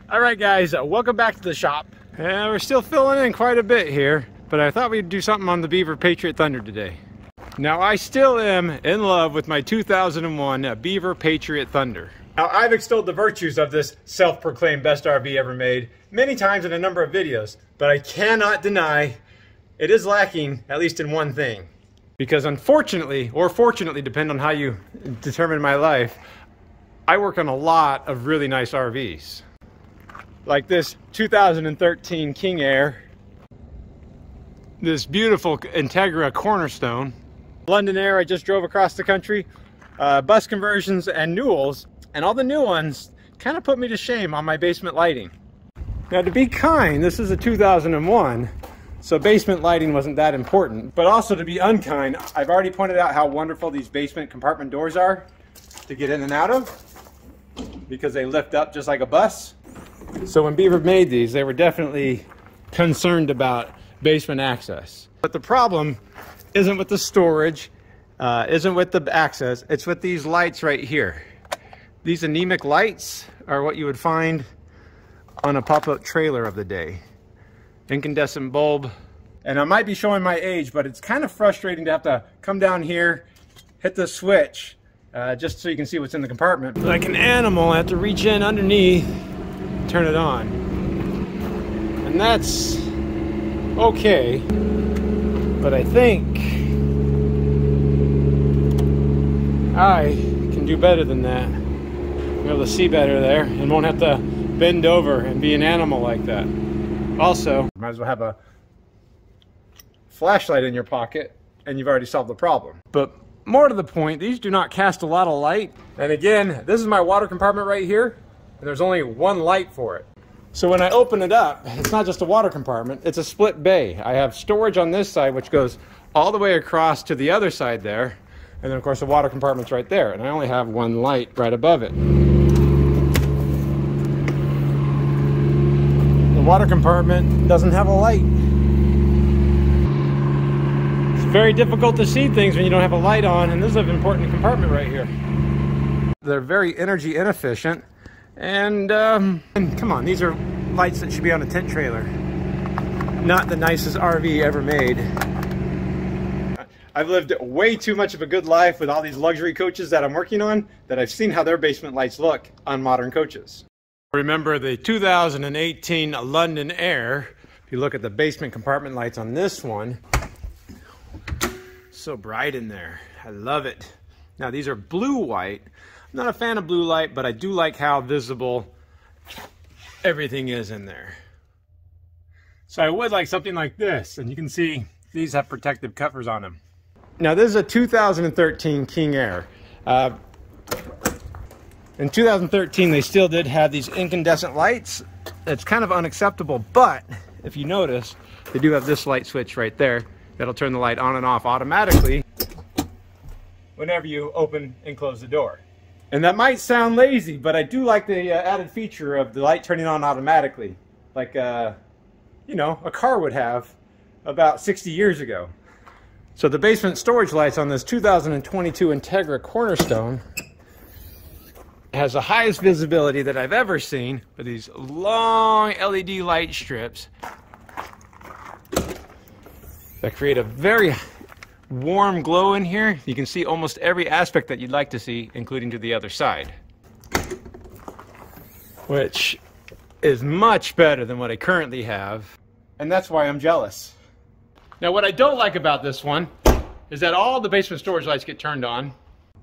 All right, guys, welcome back to the shop. We're still filling in quite a bit here, but I thought we'd do something on the Beaver Patriot Thunder today. Now, I still am in love with my 2001 Beaver Patriot Thunder. Now, I've extolled the virtues of this self-proclaimed best RV ever made many times in a number of videos, but I cannot deny it is lacking, at least in one thing. Because unfortunately, or fortunately, depending on how you determine my life, I work on a lot of really nice RVs. Like this 2013 King Air, this beautiful Integra Cornerstone, London Air I just drove across the country, bus conversions and Newells, and all the new ones kind of put me to shame on my basement lighting. Now, to be kind, this is a 2001, so basement lighting wasn't that important, but also to be unkind, I've already pointed out how wonderful these basement compartment doors are to get in and out of, because they lift up just like a bus. So when Beaver made these, they were definitely concerned about basement access. But the problem isn't with the storage, isn't with the access, it's with these lights right here. These anemic lights are what you would find on a pop-up trailer of the day. Incandescent bulb. And I might be showing my age, but it's kind of frustrating to have to come down here, hit the switch, just so you can see what's in the compartment. Like an animal, I have to reach in underneath, turn it on. And that's okay, but I think I can do better than that. Be able to see better there and won't have to bend over and be an animal like that. Also, might as well have a flashlight in your pocket and you've already solved the problem. But more to the point, these do not cast a lot of light. And again, this is my water compartment right here, and there's only one light for it. So when I open it up, it's not just a water compartment, it's a split bay. I have storage on this side, which goes all the way across to the other side there. And then of course the water compartment's right there. And I only have one light right above it. The water compartment doesn't have a light. It's very difficult to see things when you don't have a light on, and this is an important compartment right here. They're very energy inefficient. And come on, these are lights that should be on a tent trailer. Not the nicest RV ever made. I've lived way too much of a good life with all these luxury coaches that I'm working on that I've seen how their basement lights look on modern coaches. Remember the 2018 London Air. If you look at the basement compartment lights on this one, so bright in there. I love it. Now these are blue-white. I'm not a fan of blue light, but I do like how visible everything is in there. So I would like something like this, and you can see these have protective covers on them. Now this is a 2013 King Air. In 2013 they still did have these incandescent lights. It's kind of unacceptable, but if you notice, they do have this light switch right there that'll turn the light on and off automatically whenever you open and close the door. And that might sound lazy, but I do like the added feature of the light turning on automatically, like you know, a car would have about 60 years ago. So the basement storage lights on this 2022 Integra Cornerstone has the highest visibility that I've ever seen, with these long LED light strips that create a very warm glow in here. You can see almost every aspect that you'd like to see, including to the other side, which is much better than what I currently have, and that's why I'm jealous. Now what I don't like about this one is that all the basement storage lights get turned on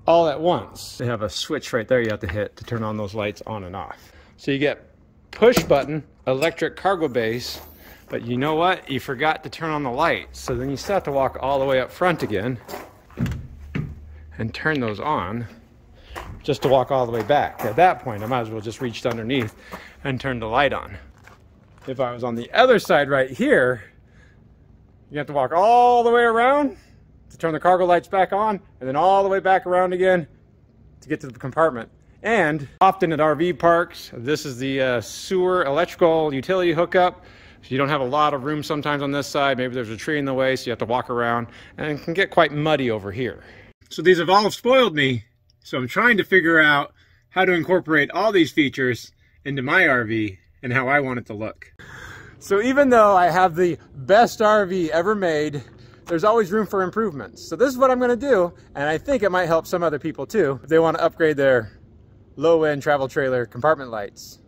all at once. They have a switch right there you have to hit to turn on those lights on and off. So you get push button electric cargo bays, but you know what? You forgot to turn on the lights. So then you still have to walk all the way up front again and turn those on just to walk all the way back. At that point, I might as well just reach underneath and turn the light on. If I was on the other side right here, you have to walk all the way around to turn the cargo lights back on, and then all the way back around again to get to the compartment. And often at RV parks, this is the sewer electrical utility hookup. So you don't have a lot of room sometimes on this side. Maybe there's a tree in the way, so you have to walk around, and it can get quite muddy over here. So these have all spoiled me. So I'm trying to figure out how to incorporate all these features into my RV and how I want it to look. So even though I have the best RV ever made, there's always room for improvements. So this is what I'm gonna do, and I think it might help some other people too, if they want to upgrade their low-end travel trailer compartment lights,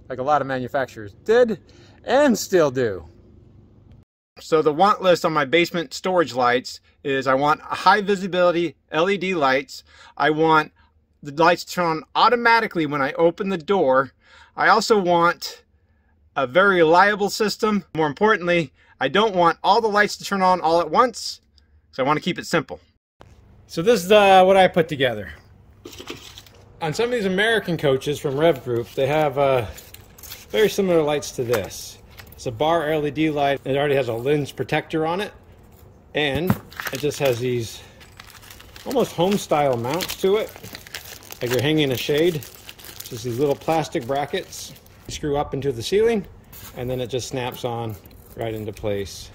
like a lot of manufacturers did and still do. So the want list on my basement storage lights is I want high visibility LED lights. I want the lights to turn on automatically when I open the door. I also want a very reliable system. More importantly, I don't want all the lights to turn on all at once, so I want to keep it simple. So this is what I put together. On some of these American coaches from Rev Group, they have very similar lights to this. It's a bar LED light. It already has a lens protector on it, and it just has these almost home style mounts to it, like you're hanging a shade. Just these little plastic brackets you screw up into the ceiling, and then it just snaps on right into place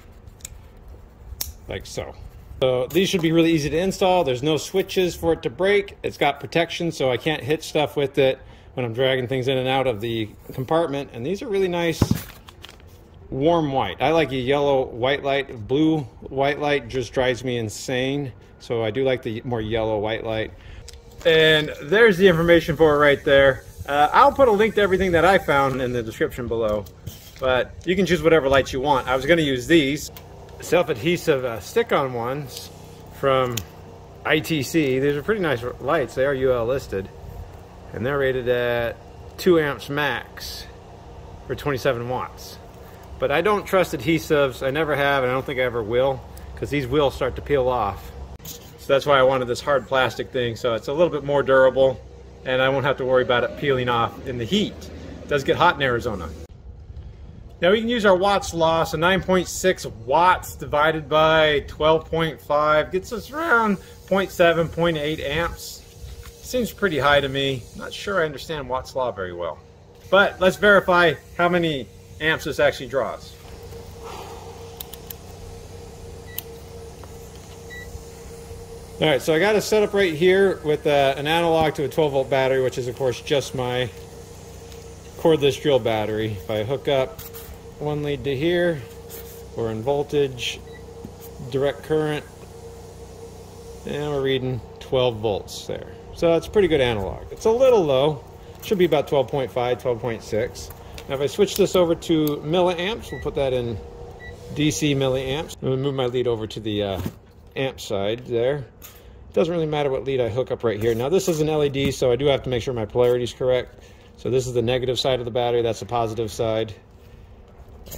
like so. So these should be really easy to install. There's no switches for it to break. It's got protection so I can't hit stuff with it when I'm dragging things in and out of the compartment. And these are really nice warm white. I like a yellow white light. Blue white light just drives me insane, so I do like the more yellow white light. And there's the information for it right there. I'll put a link to everything that I found in the description below, but you can choose whatever lights you want. I was going to use these self-adhesive stick-on ones from ITC. These are pretty nice lights. They are UL listed, and they're rated at 2 amps max for 27 watts. But I don't trust adhesives. I never have, and I don't think I ever will, because these will start to peel off. So that's why I wanted this hard plastic thing, so it's a little bit more durable, and I won't have to worry about it peeling off in the heat. It does get hot in Arizona. Now we can use our Watts law, so 9.6 watts divided by 12.5 gets us around 0.7, 0.8 amps. Seems pretty high to me. Not sure I understand Watts law very well. But let's verify how many amps this actually draws. All right, so I got it set up right here with an analog to a 12-volt battery, which is of course just my cordless drill battery. If I hook up one lead to here, we're in voltage, direct current, and we're reading 12 volts there. So that's pretty good analog. It's a little low, should be about 12.5, 12.6. Now if I switch this over to milliamps, we'll put that in DC milliamps. I'm gonna move my lead over to the amp side there. Doesn't really matter what lead I hook up right here. Now this is an LED, so I do have to make sure my polarity is correct. So this is the negative side of the battery, that's the positive side.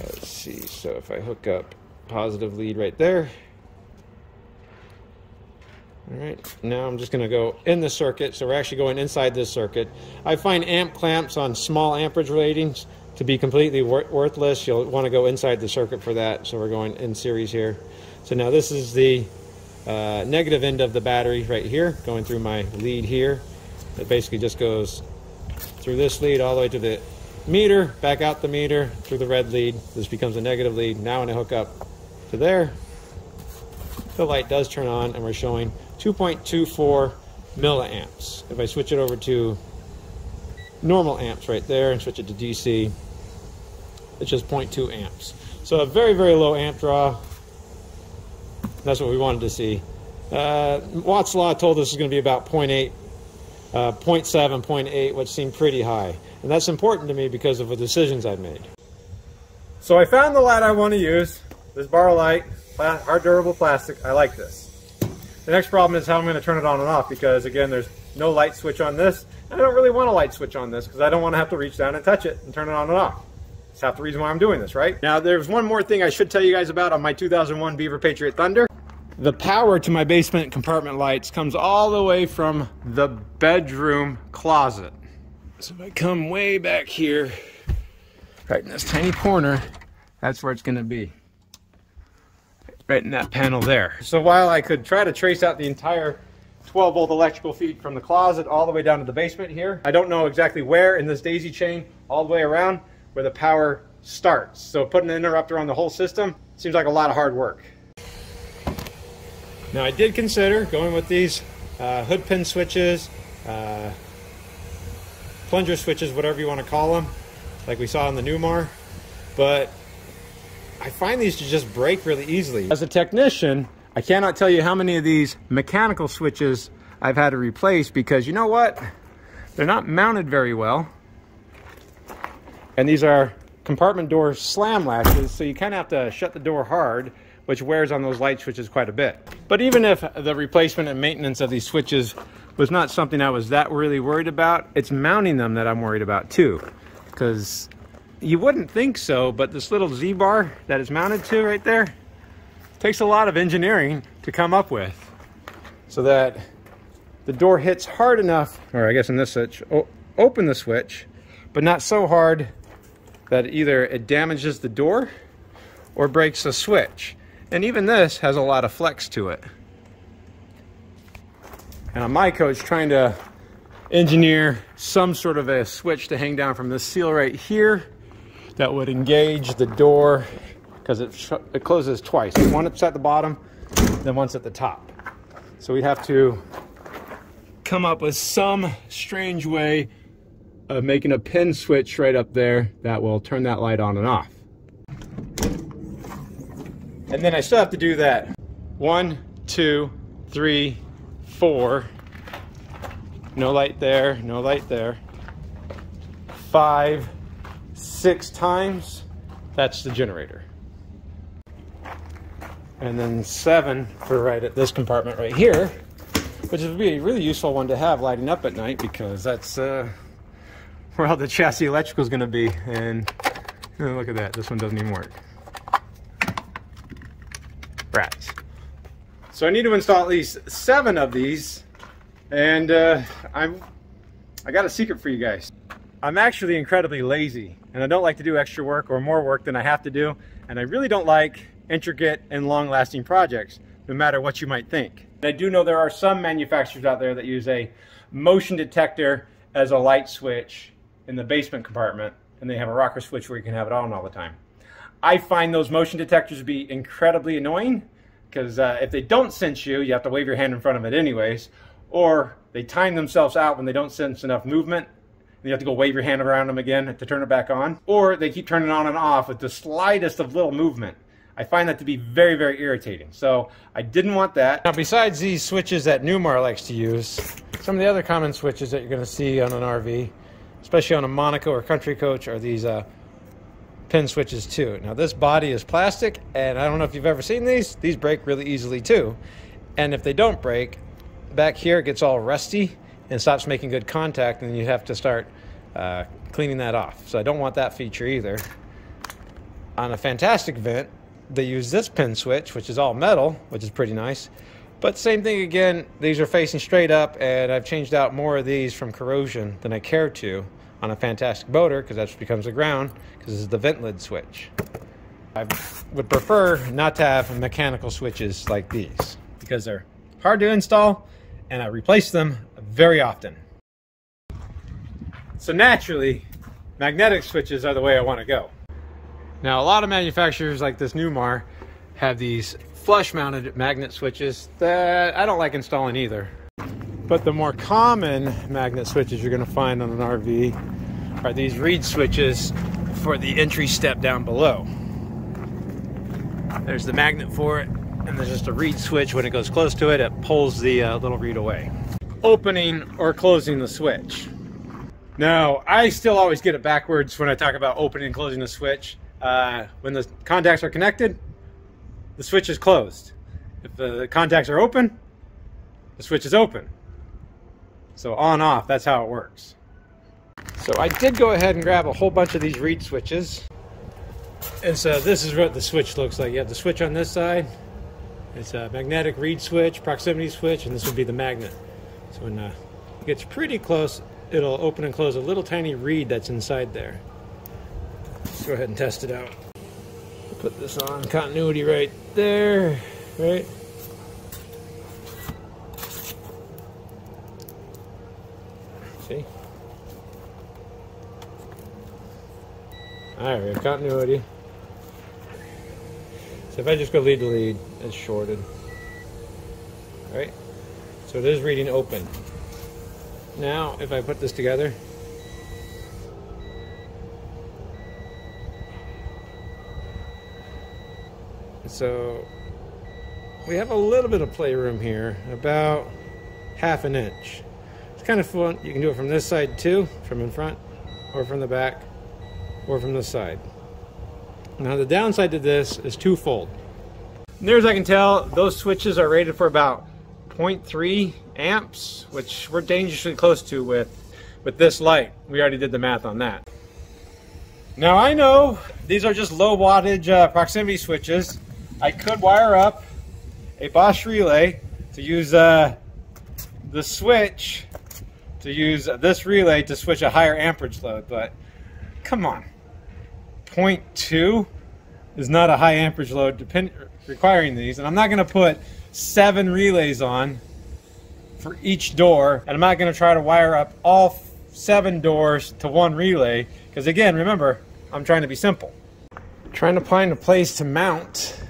Let's see, so if I hook up positive lead right there. All right, now I'm just gonna go in the circuit, so we're actually going inside this circuit. I find amp clamps on small amperage ratings to be completely worthless. You'll wanna go inside the circuit for that, so we're going in series here. So now this is the negative end of the battery right here, going through my lead here. It basically just goes through this lead all the way to the meter, back out the meter, through the red lead. This becomes a negative lead. Now when I hook up to there, the light does turn on and we're showing 2.24 milliamps. If I switch it over to normal amps right there and switch it to DC, it's just 0.2 amps. So a very, very low amp draw. That's what we wanted to see. Watt's law told us it's going to be about 0.8, 0.7, 0.8, which seemed pretty high. And that's important to me because of the decisions I've made. So I found the light I want to use. This bar light, hard durable plastic. I like this. The next problem is how I'm going to turn it on and off, because again, there's no light switch on this. And I don't really want a light switch on this because I don't want to have to reach down and touch it and turn it on and off. That's half the reason why I'm doing this, right? Now there's one more thing I should tell you guys about on my 2001 Beaver Patriot Thunder. The power to my basement compartment lights comes all the way from the bedroom closet. So if I come way back here, right in this tiny corner, that's where it's going to be. Right in that panel there. So while I could try to trace out the entire 12-volt electrical feed from the closet all the way down to the basement here, I don't know exactly where in this daisy chain all the way around where the power starts. So putting an interrupter on the whole system seems like a lot of hard work. Now I did consider going with these hood pin switches, plunger switches, whatever you want to call them. like we saw on the Newmar, but I find these to just break really easily. As a technician, I cannot tell you how many of these mechanical switches I've had to replace because you know what? They're not mounted very well. And these are compartment door slam latches, so you kind of have to shut the door hard, which wears on those light switches quite a bit. But even if the replacement and maintenance of these switches was not something I was that really worried about, it's mounting them that I'm worried about too. Because you wouldn't think so, but this little Z-bar that it's mounted to right there takes a lot of engineering to come up with so that the door hits hard enough, or I guess in this switch, open the switch, but not so hard that either it damages the door or breaks the switch. And even this has a lot of flex to it. And on my coach, trying to engineer some sort of a switch to hang down from this seal right here that would engage the door, because it closes twice. Once at the bottom, then once at the top. So we have to come up with some strange way of making a pin switch right up there that will turn that light on and off. And then I still have to do that 1, 2, 3, 4. No light there, no light there. 5, 6 times. That's the generator. And then 7 for right at this compartment right here, which would be a really useful one to have lighting up at night because that's where all the chassis electrical is going to be. And look at that, this one doesn't even work. Rats. So I need to install at least 7 of these, and I got a secret for you guys. I'm actually incredibly lazy, and I don't like to do extra work or more work than I have to do, and I really don't like intricate and long-lasting projects, no matter what you might think. I do know there are some manufacturers out there that use a motion detector as a light switch in the basement compartment, and they have a rocker switch where you can have it on all the time. I find those motion detectors to be incredibly annoying because if they don't sense you, you have to wave your hand in front of it anyways, or they time themselves out when they don't sense enough movement, and you have to go wave your hand around them again to turn it back on, or they keep turning on and off with the slightest of little movement. I find that to be very, very irritating. So I didn't want that. Now, besides these switches that Newmar likes to use, some of the other common switches that you're going to see on an RV, especially on a Monaco or country coach, are these pin switches too. Now this body is plastic, and I don't know if you've ever seen these break really easily too. And if they don't break, back here it gets all rusty and stops making good contact, and you have to start cleaning that off. So I don't want that feature either. On a Fantastic vent, they use this pin switch, which is all metal, which is pretty nice. But same thing again, these are facing straight up, and I've changed out more of these from corrosion than I care to on a Fantastic boater, because that becomes the ground, because this is the vent lid switch. I would prefer not to have mechanical switches like these, because they're hard to install, and I replace them very often. So naturally, magnetic switches are the way I want to go. Now, a lot of manufacturers like this Newmar have these flush-mounted magnet switches that I don't like installing either. But the more common magnet switches you're going to find on an RV are these reed switches for the entry step down below. There's the magnet for it, and there's just a reed switch. When it goes close to it, it pulls the little reed away. Opening or closing the switch. Now, I still always get it backwards when I talk about opening and closing the switch. When the contacts are connected, the switch is closed. If the contacts are open, the switch is open. So on off, that's how it works. So I did go ahead and grab a whole bunch of these reed switches. And so this is what the switch looks like. You have the switch on this side. It's a magnetic reed switch, proximity switch, and this would be the magnet. So when it gets pretty close, it'll open and close a little tiny reed that's inside there. Let's go ahead and test it out. Put this on continuity right there, right? See? Alright, we have continuity. So if I just go lead to lead, it's shorted. Alright? So it is reading open. Now, if I put this together, So we have a little bit of playroom here, about ½ an inch. It's kind of fun. You can do it from this side too, from in front, or from the back, or from the side. Now the downside to this is twofold. Near as I can tell, those switches are rated for about 0.3 amps, which we're dangerously close to with this light. We already did the math on that. Now I know these are just low wattage proximity switches. I could wire up a Bosch relay to use the switch, to use this relay to switch a higher amperage load, but come on. 0.2 is not a high amperage load requiring these, and I'm not going to put 7 relays on for each door, and I'm not going to try to wire up all 7 doors to one relay, because again, remember, I'm trying to be simple. Trying to find a place to mount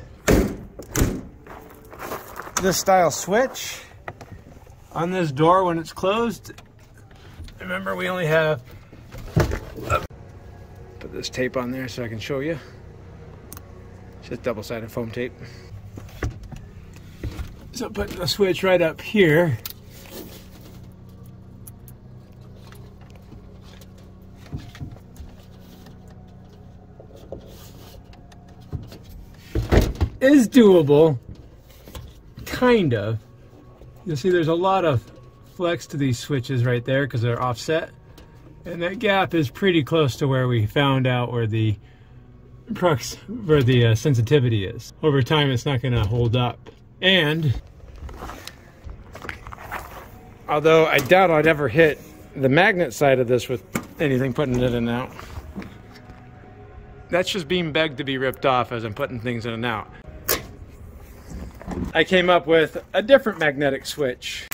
this style switch on this door when it's closed. Remember, we only have, put this tape on there so I can show you. It's just double-sided foam tape. So putting the switch right up here. Is doable, kind of. You'll see there's a lot of flex to these switches right there because they're offset, and that gap is pretty close to where we found out where the sensitivity is. Over time, it's not going to hold up. And although I doubt I'd ever hit the magnet side of this with anything putting it in and out, that's just being begged to be ripped off as I'm putting things in and out. I came up with a different magnetic switch.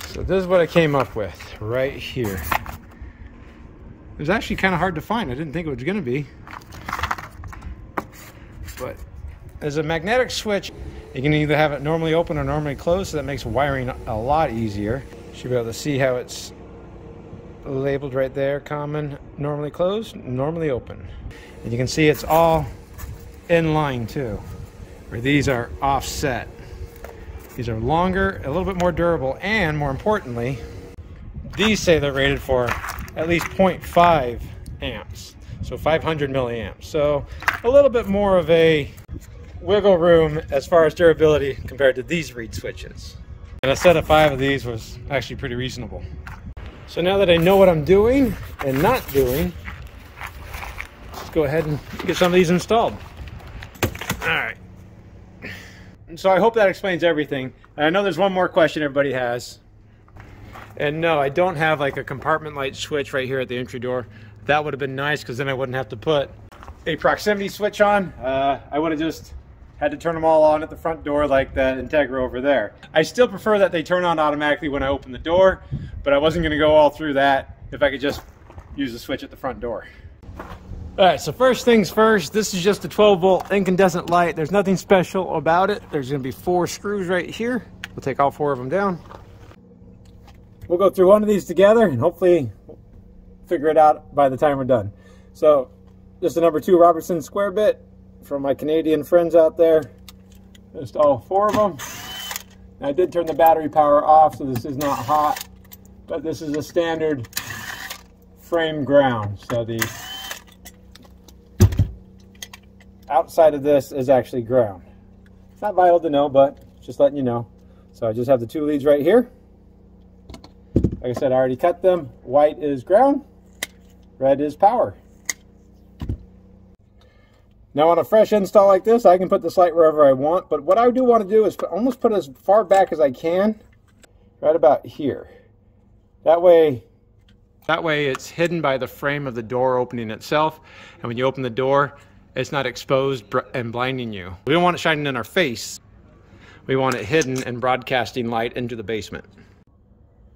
So this is what I came up with right here. It was actually kind of hard to find. I didn't think it was going to be. But as a magnetic switch, you can either have it normally open or normally closed, so that makes wiring a lot easier. You should be able to see how it's labeled right there. Common, normally closed, normally open. And you can see it's all in line too, where these are offset. These are longer, a little bit more durable, and more importantly, these say they're rated for at least 0.5 amps, so 500 milliamps. So a little bit more of a wiggle room as far as durability compared to these reed switches. And a set of 5 of these was actually pretty reasonable. So now that I know what I'm doing and not doing, let's go ahead and get some of these installed. All right. So I hope that explains everything. And I know there's one more question everybody has. And no, I don't have like a compartment light switch right here at the entry door. That would have been nice because then I wouldn't have to put a proximity switch on. I would have just had to turn them all on at the front door like that Integra over there. I still prefer that they turn on automatically when I open the door, but I wasn't going to go all through that if I could just use the switch at the front door. All right, so first things first, this is just a 12-volt incandescent light. There's nothing special about it. There's going to be 4 screws right here. We'll take all 4 of them down. We'll go through one of these together and hopefully figure it out by the time we're done. So just a number 2 Robertson square bit from my Canadian friends out there. Just all 4 of them. Now, I did turn the battery power off, so this is not hot, but this is a standard frame ground. So the outside of this is actually ground. It's not vital to know, but just letting you know. So I just have the 2 leads right here. Like I said, I already cut them. White is ground, red is power. Now on a fresh install like this, I can put this light wherever I want, but what I do want to do is almost put it as far back as I can, right about here. That way it's hidden by the frame of the door opening itself, and when you open the door, it's not exposed and blinding you. We don't want it shining in our face. We want it hidden and broadcasting light into the basement.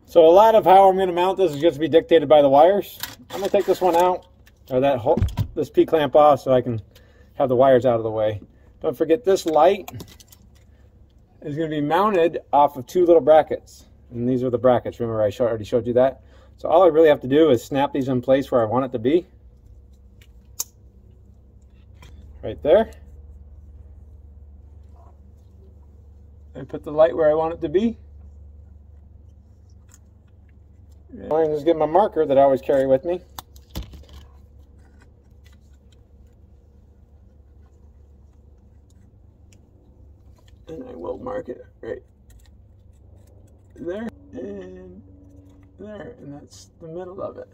So a lot of how I'm going to mount this is going to be dictated by the wires. I'm going to take this one out, or this P-clamp off, so I can have the wires out of the way. Don't forget, this light is going to be mounted off of 2 little brackets. And these are the brackets. Remember, I already showed you that. So all I really have to do is snap these in place where I want it to be. Right there. I put the light where I want it to be. I'm just get my marker that I always carry with me. And I will mark it right there and there, and that's the middle of it.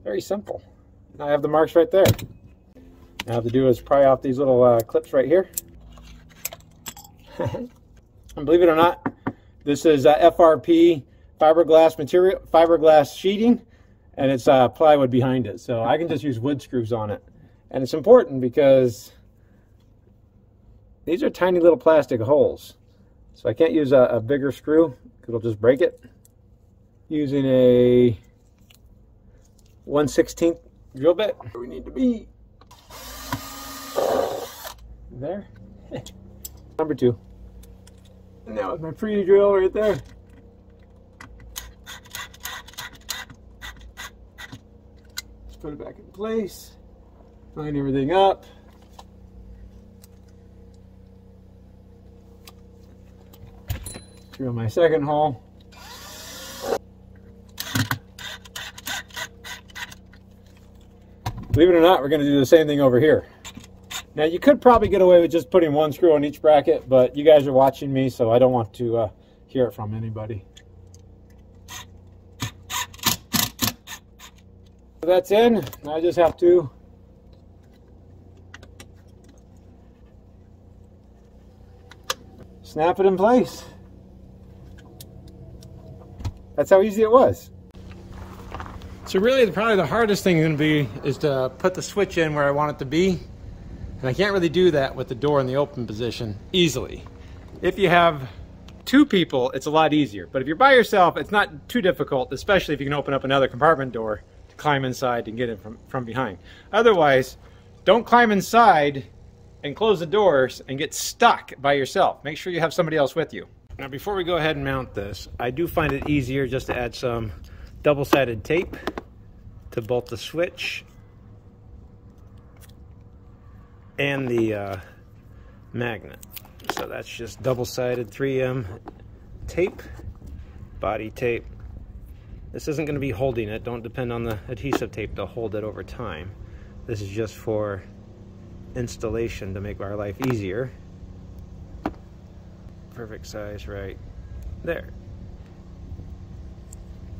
Very simple. Now I have the marks right there. All I have to do is pry off these little clips right here. And believe it or not, this is FRP fiberglass material, fiberglass sheeting, and it's plywood behind it. So I can just use wood screws on it. And it's important because these are tiny little plastic holes. So I can't use a bigger screw because it'll just break it. Using a 1/16 drill bit, where we need to be. There. Number 2. And now with my pre-drill right there. Just put it back in place. Line everything up. Drill my second hole. Believe it or not, we're going to do the same thing over here. Now you could probably get away with just putting one screw on each bracket, but you guys are watching me, so I don't want to hear it from anybody. So that's in. Now I just have to snap it in place. That's how easy it was. So really, probably the hardest thing going to be is to put the switch in where I want it to be. And I can't really do that with the door in the open position easily. If you have 2 people, it's a lot easier. But if you're by yourself, it's not too difficult, especially if you can open up another compartment door to climb inside and get it from behind. Otherwise, don't climb inside and close the doors and get stuck by yourself. Make sure you have somebody else with you. Now before we go ahead and mount this, I do find it easier just to add some double-sided tape to bolt the switch and the magnet. So that's just double-sided 3M tape, body tape. This isn't going to be holding it. Don't depend on the adhesive tape to hold it over time. This is just for installation to make our life easier. Perfect size right there.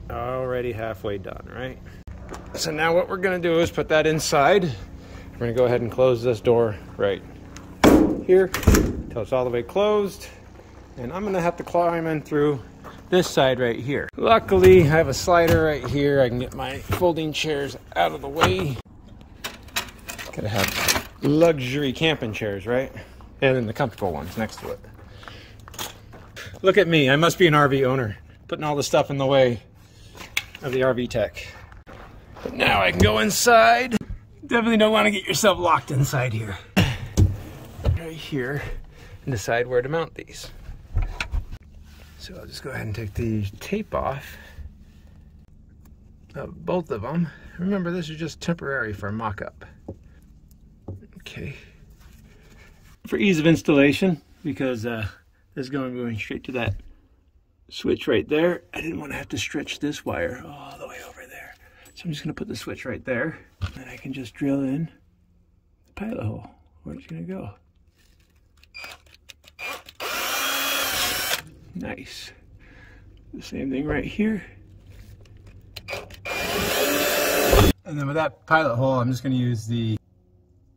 Already halfway done, right? So now what we're going to do is put that inside. We're going to go ahead and close this door right here until it's all the way closed. And I'm going to have to climb in through this side right here. Luckily, I have a slider right here. I can get my folding chairs out of the way. Gotta have luxury camping chairs, right? And then the comfortable ones next to it. Look at me, I must be an RV owner, putting all the stuff in the way of the RV tech. But now I can go inside. Definitely don't want to get yourself locked inside here. Right here, and decide where to mount these. So I'll just go ahead and take the tape off of both of them. Remember, this is just temporary for a mock-up. Okay. For ease of installation, because this is going straight to that switch right there, I didn't want to have to stretch this wire all the way over there. So I'm just going to put the switch right there, and I can just drill in the pilot hole where it's going to go. Nice. The same thing right here. And then with that pilot hole, I'm just going to use the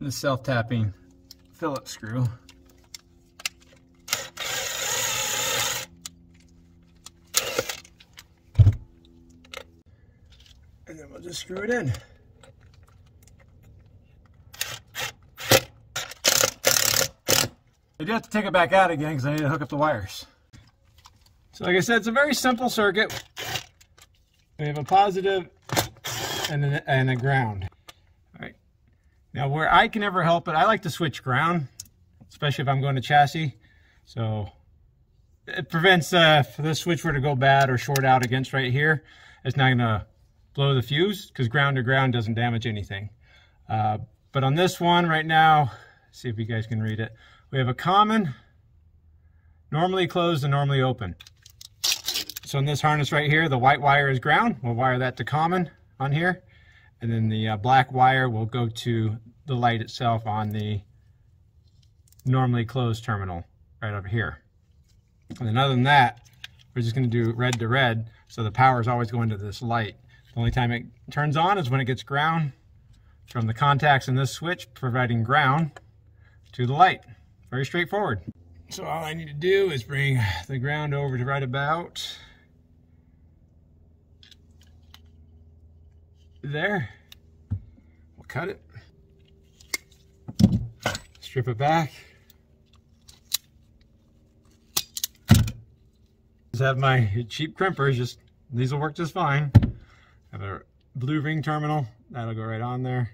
self-tapping Phillips screw. And then we'll just screw it in. I do have to take it back out again because I need to hook up the wires. So like I said, it's a very simple circuit. We have a positive and a ground. All right. Now where I can ever help it, I like to switch ground, especially if I'm going to chassis. So it prevents, if this switch were to go bad or short out against right here, it's not going to blow the fuse because ground to ground doesn't damage anything. But on this one right now, see if you guys can read it. We have a common normally closed and normally open. So in this harness right here, the white wire is ground. We'll wire that to common on here. And then the black wire will go to the light itself on the normally closed terminal right over here. And then other than that, we're just going to do red to red, so the power is always going to this light. The only time it turns on is when it gets ground from the contacts in this switch, providing ground to the light. Very straightforward. So all I need to do is bring the ground over to right about there. We'll cut it, strip it back. Just have my cheap crimpers, these will work just fine. Have a blue ring terminal, that'll go right on there.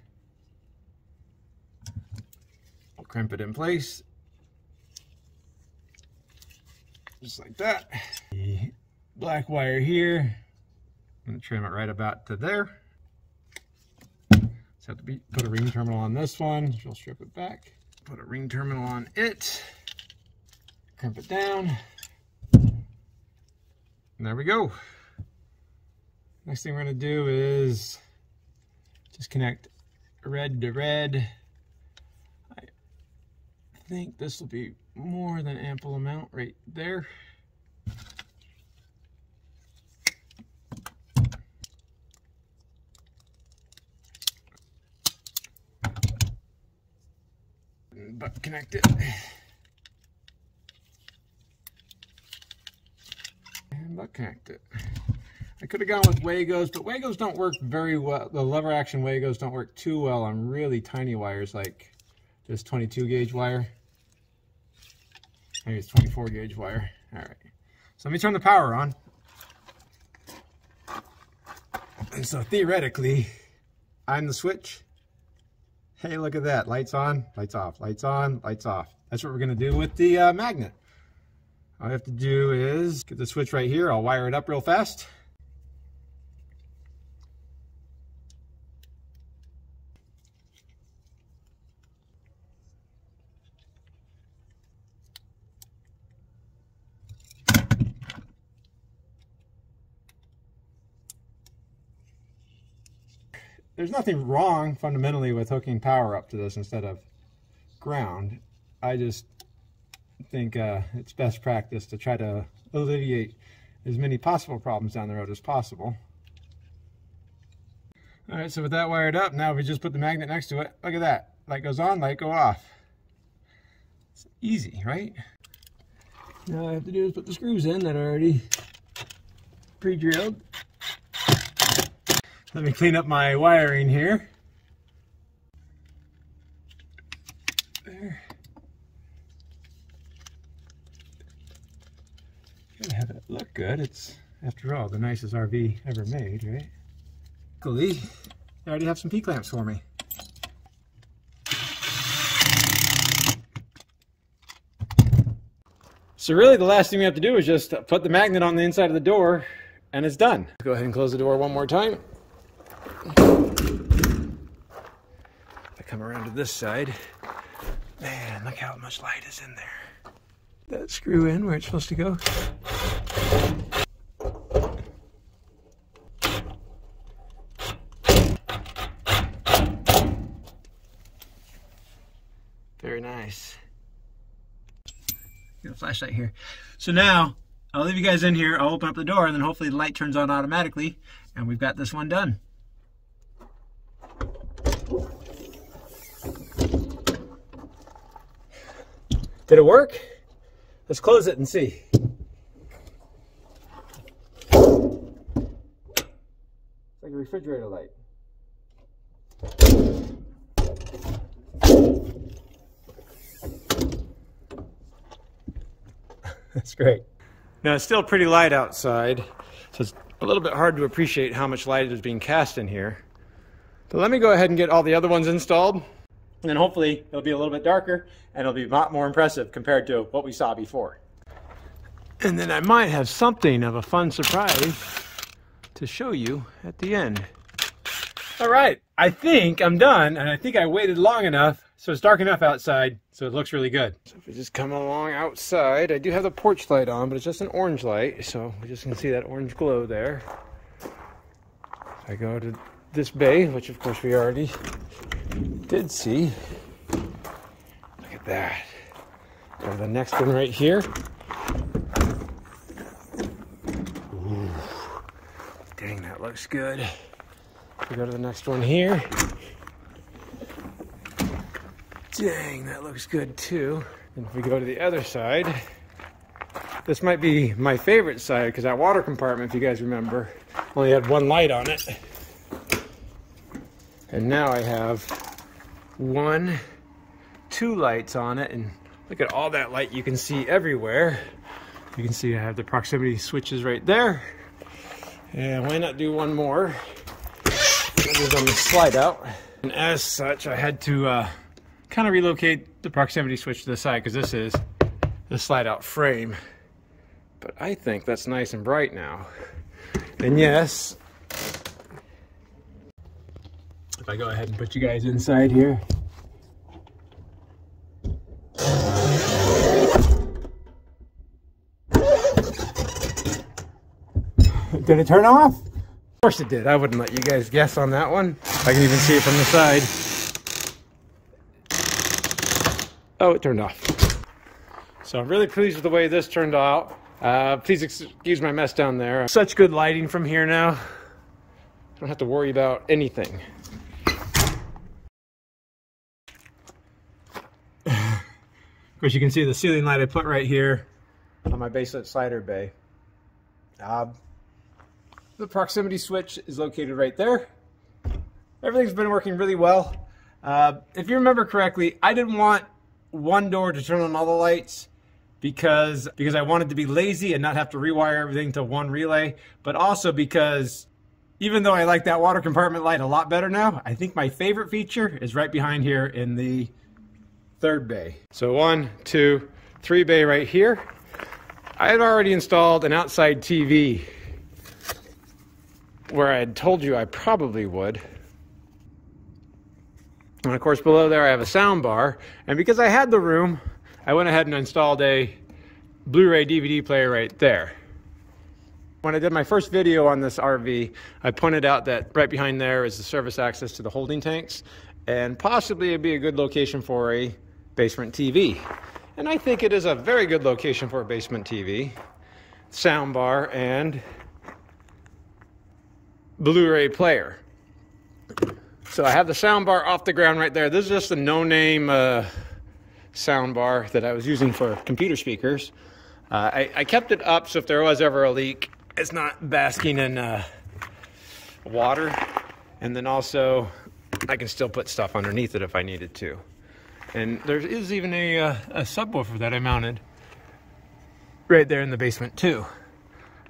I'll crimp it in place, just like that. The black wire here, I'm going to trim it right about to there. Just have to put a ring terminal on this one, she'll strip it back. Put a ring terminal on it, crimp it down. And there we go. Next thing we're going to do is just connect red to red. I think this will be more than ample amount right there. But connect it. But connect it. I could have gone with Wagos, but Wagos don't work very well. The lever action Wagos don't work too well on really tiny wires like this 22 gauge wire. Maybe it's 24 gauge wire. All right. So let me turn the power on. And so theoretically, I'm the switch. Hey, look at that. Lights on, lights off, lights on, lights off. That's what we're going to do with the magnet. All I have to do is get the switch right here. I'll wire it up real fast. There's nothing wrong fundamentally with hooking power up to this instead of ground. I just think it's best practice to try to alleviate as many possible problems down the road as possible. All right, so with that wired up, now we just put the magnet next to it. Look at that. Light goes on, light go off. It's easy, right? Now all I have to do is put the screws in that are already pre-drilled. Let me clean up my wiring here. There. Gotta have it look good. It's, after all, the nicest RV ever made, right? Luckily, they already have some P-clamps for me. So really the last thing we have to do is just put the magnet on the inside of the door and it's done. Go ahead and close the door one more time. If I come around to this side, man, look how much light is in there. That screw in where it's supposed to go. Very nice. Got a flashlight here. So now I'll leave you guys in here. I'll open up the door and then hopefully the light turns on automatically and we've got this one done. Did it work? Let's close it and see. It's like a refrigerator light. That's great. Now it's still pretty light outside, so it's a little bit hard to appreciate how much light is being cast in here. But let me go ahead and get all the other ones installed, and then hopefully it'll be a little bit darker and it'll be a lot more impressive compared to what we saw before. And then I might have something of a fun surprise to show you at the end. All right, I think I'm done, and I think I waited long enough, so it's dark enough outside, so it looks really good. So if we just come along outside, I do have the porch light on, but it's just an orange light, so we just can see that orange glow there. I go to this bay, which of course we already did see. Look at that. Go to the next one right here. Ooh. Dang, that looks good. We go to the next one here. Dang, that looks good too. And if we go to the other side, this might be my favorite side because that water compartment, if you guys remember, only had one light on it. And now I have 2 lights on it, and look at all that light you can see everywhere. You can see I have the proximity switches right there. And why not do one more? That is on the slide out. And as such, I had to kind of relocate the proximity switch to the side because this is the slide out frame. But I think that's nice and bright now. And yes, if I go ahead and put you guys inside here. Did it turn off? Of course it did. I wouldn't let you guys guess on that one. I can even see it from the side. Oh, it turned off. So I'm really pleased with the way this turned out. Please excuse my mess down there. Such good lighting from here now. I don't have to worry about anything. Of course, you can see the ceiling light I put right here on my basement slider bay. The proximity switch is located right there. Everything's been working really well. If you remember correctly, I didn't want one door to turn on all the lights because I wanted to be lazy and not have to rewire everything to one relay, but also because even though I like that water compartment light a lot better now, I think my favorite feature is right behind here in the 3rd bay. So 1, 2, 3 bay right here. I had already installed an outside TV where I had told you I probably would. And of course below there I have a sound bar, and because I had the room, I went ahead and installed a Blu-ray DVD player right there. When I did my first video on this RV, I pointed out that right behind there is the service access to the holding tanks, and possibly it'd be a good location for a basement TV. And I think it is a very good location for a basement TV, sound bar, and Blu-ray player. So I have the sound bar off the ground right there. This is just a no-name sound bar that I was using for computer speakers. I kept it up so if there was ever a leak, it's not basking in water. And then also, I can still put stuff underneath it if I needed to. And there is even a subwoofer that I mounted right there in the basement too.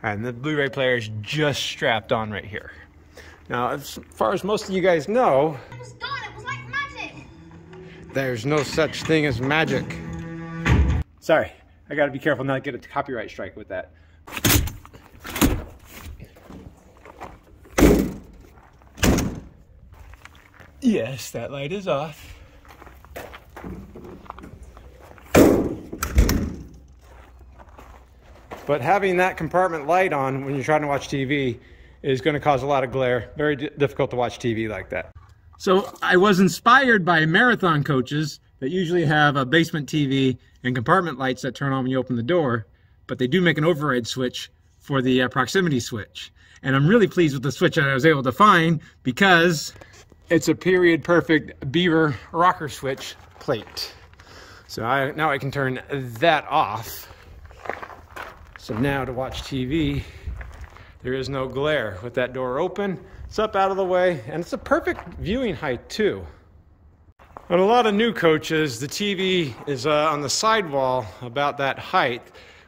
And the Blu-ray player is just strapped on right here. Now, as far as most of you guys know, It was gone. It was like magic. there's no such thing as magic. Sorry, I gotta be careful not to get a copyright strike with that. Yes, that light is off. But having that compartment light on when you're trying to watch TV is going to cause a lot of glare. Very difficult to watch TV like that. So I was inspired by marathon coaches that usually have a basement TV and compartment lights that turn on when you open the door, but they do make an override switch for the proximity switch. And I'm really pleased with the switch that I was able to find because it's a period perfect Beaver rocker switch plate. So now I can turn that off. So now to watch TV, there is no glare. With that door open, it's up out of the way, and it's a perfect viewing height too. On a lot of new coaches, the TV is on the sidewall about that height,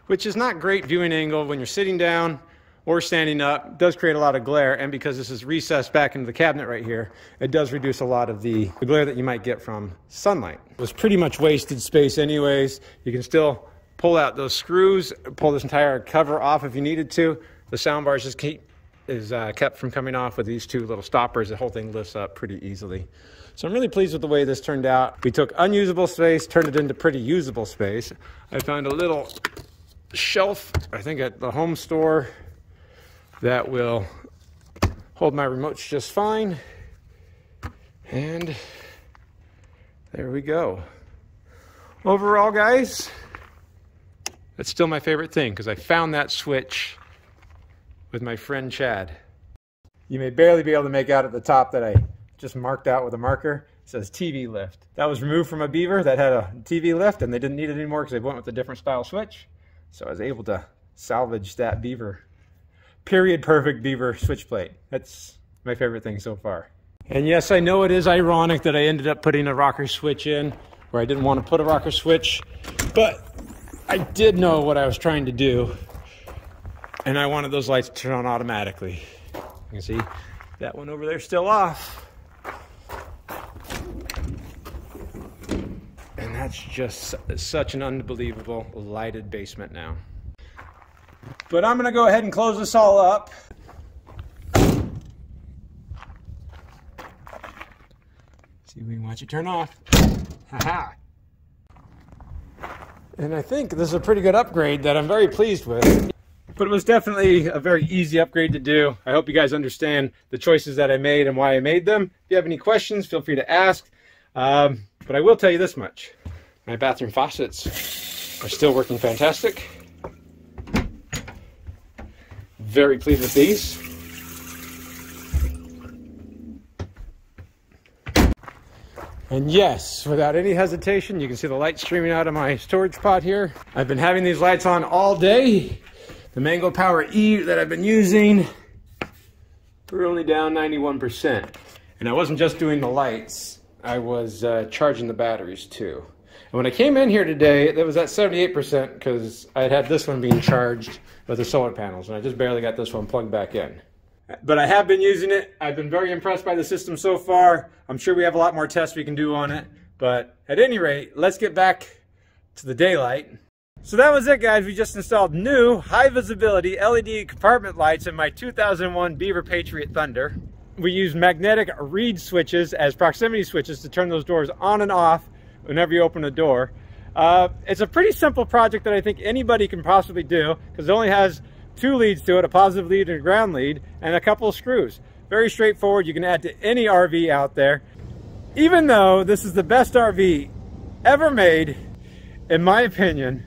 which is not great viewing angle when you're sitting down or standing up. It does create a lot of glare, and because this is recessed back into the cabinet right here, it does reduce a lot of the glare that you might get from sunlight. It was pretty much wasted space anyways. You can still pull out those screws, pull this entire cover off if you needed to. The sound bars just keep is kept from coming off with these two little stoppers. The whole thing lifts up pretty easily. So I'm really pleased with the way this turned out. We took unusable space, turned it into pretty usable space. I found a little shelf, I think at the home store, that will hold my remotes just fine. And there we go. Overall, guys, that's still my favorite thing because I found that switch with my friend Chad. You may barely be able to make out at the top that I just marked out with a marker. It says TV lift. That was removed from a Beaver that had a TV lift, and they didn't need it anymore because they went with a different style switch. So I was able to salvage that Beaver, period perfect Beaver switch plate. That's my favorite thing so far. And yes, I know it is ironic that I ended up putting a rocker switch in where I didn't want to put a rocker switch, but I did know what I was trying to do, and I wanted those lights to turn on automatically. You can see that one over there still off. And that's just such an unbelievable lighted basement now. But I'm gonna go ahead and close this all up. See if we can watch it turn off. Haha. And I think this is a pretty good upgrade that I'm very pleased with. But it was definitely a very easy upgrade to do. I hope you guys understand the choices that I made and why I made them. If you have any questions, feel free to ask. But I will tell you this much. My bathroom faucets are still working fantastic. Very pleased with these. And yes, without any hesitation, you can see the light streaming out of my storage pot here. I've been having these lights on all day. The Mango Power E that I've been using, we're only down 91%. And I wasn't just doing the lights, I was charging the batteries too. And when I came in here today, it was at 78% because I had this one being charged with the solar panels, and I just barely got this one plugged back in. But I have been using it. I've been very impressed by the system so far. I'm sure we have a lot more tests we can do on it. But at any rate, let's get back to the daylight. So that was it, guys. We just installed new high visibility LED compartment lights in my 2001 Beaver Patriot Thunder. We use magnetic reed switches as proximity switches to turn those doors on and off whenever you open a door. It's a pretty simple project that I think anybody can possibly do because it only has two leads to it, a positive lead and a ground lead, and a couple of screws. Very straightforward. You can add to any RV out there. Even though this is the best RV ever made, in my opinion,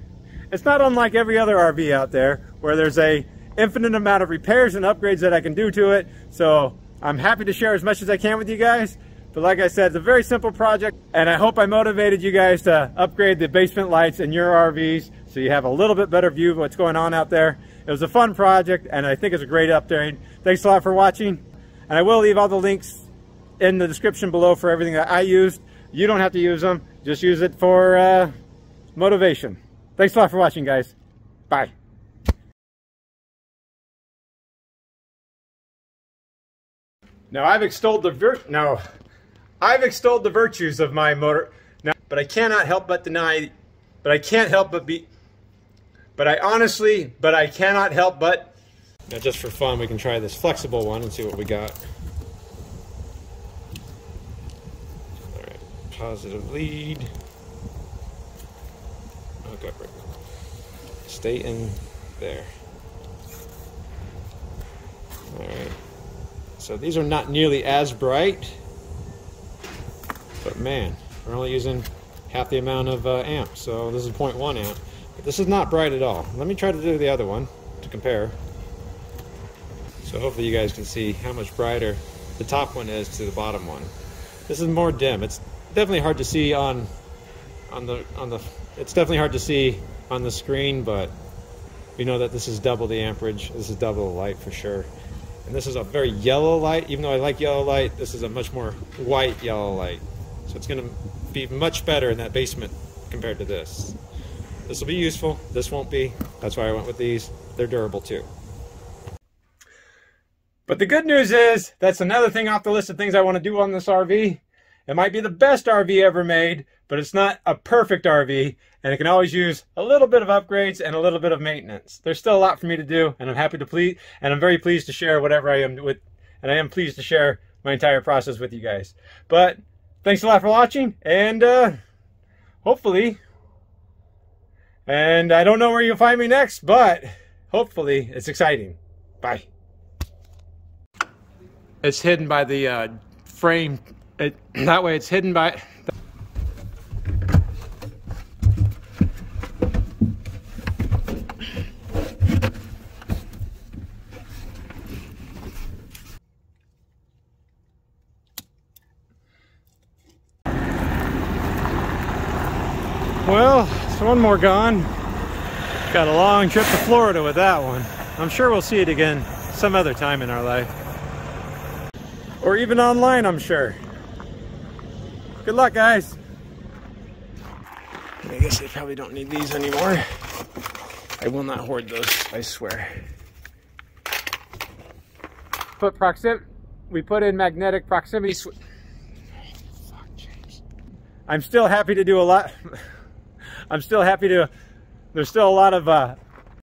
it's not unlike every other RV out there where there's a infinite amount of repairs and upgrades that I can do to it. So I'm happy to share as much as I can with you guys. But like I said, it's a very simple project, and I hope I motivated you guys to upgrade the basement lights in your RVs so you have a little bit better view of what's going on out there. It was a fun project, and I think it's a great upgrade. Thanks a lot for watching, and I will leave all the links in the description below for everything that I used. You don't have to use them. Just use it for motivation. Thanks a lot for watching, guys. Bye. Now I've extolled the virtues of my motor. Now, but I cannot help but deny. But I can't help but be. But I cannot help but. Now, just for fun, we can try this flexible one and see what we got. All right, positive lead. Okay, stay in there. All right. So these are not nearly as bright, but man, we're only using half the amount of amps. So this is 0.1 amp. But this is not bright at all. Let me try to do the other one to compare. So hopefully you guys can see how much brighter the top one is to the bottom one. This is more dim. It's definitely hard to see on the screen, but we know that this is double the amperage. This is double the light for sure. And this is a very yellow light. Even though I like yellow light, this is a much more white yellow light. So it's going to be much better in that basement compared to this. This will be useful. This won't be. That's why I went with these. They're durable too. But the good news is that's another thing off the list of things I want to do on this RV It might be the best RV ever made, but it's not a perfect RV, and it can always use a little bit of upgrades and a little bit of maintenance. There's still a lot for me to do, and I'm happy to and I'm very pleased to share whatever I am with, and I am pleased to share my entire process with you guys. But thanks a lot for watching, and hopefully, and I don't know where you'll find me next, but hopefully it's exciting. Bye. It's hidden by the frame. That way it's hidden by... Well, it's one more gone. Got a long trip to Florida with that one. I'm sure we'll see it again some other time in our life. Or even online, I'm sure. Good luck, guys. I guess I probably don't need these anymore. I will not hoard those, I swear. We put in magnetic proximity switch. Fuck, James. I'm still happy to do a lot. I'm still happy to, there's still a lot of